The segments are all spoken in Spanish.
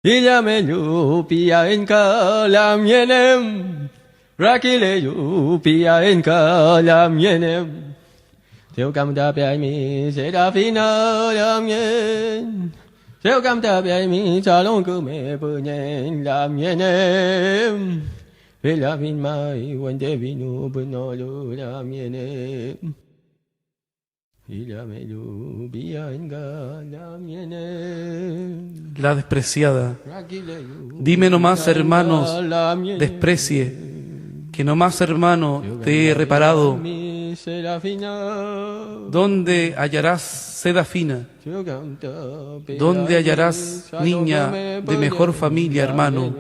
Illameyu pia enka lam yenem Rakileyu pia enka lam yenem Theo cam ta bia mi Serafina lam yen Theo cam ta bia mi Salon cứ mẹ bơ nhen lam yenem Vela vin mai Wende vinu Buno lu lam yenem La despreciada. Dime nomás, hermanos, desprecie, que nomás, hermano, te he reparado. ¿Dónde hallarás seda fina? ¿Dónde hallarás niña de mejor familia, hermano?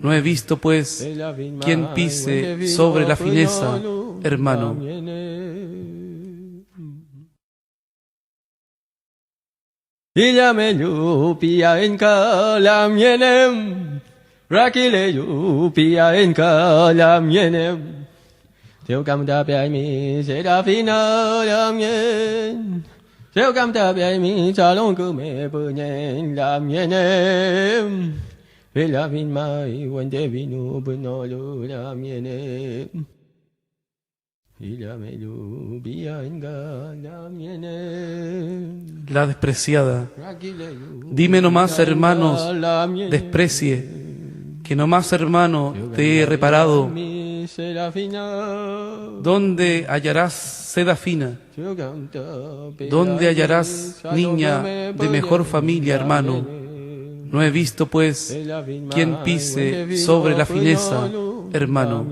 No he visto, pues, quien pise sobre la fineza, hermano. Illameyu pia enka lam yenem Rakileyu pia enka lam yenem Theo cam ta bia mi Serafina lam yen Theo cam ta bia mi Salon cứ mẹ bơ nhen lam yenem Vela vin mai Wende vinu Buno lu lam yenem La despreciada. Dime nomás, hermanos, desprecie, que nomás, hermano, te he reparado. ¿Dónde hallarás seda fina? ¿Dónde hallarás niña de mejor familia, hermano? No he visto, pues, quien pise sobre la fineza, hermano.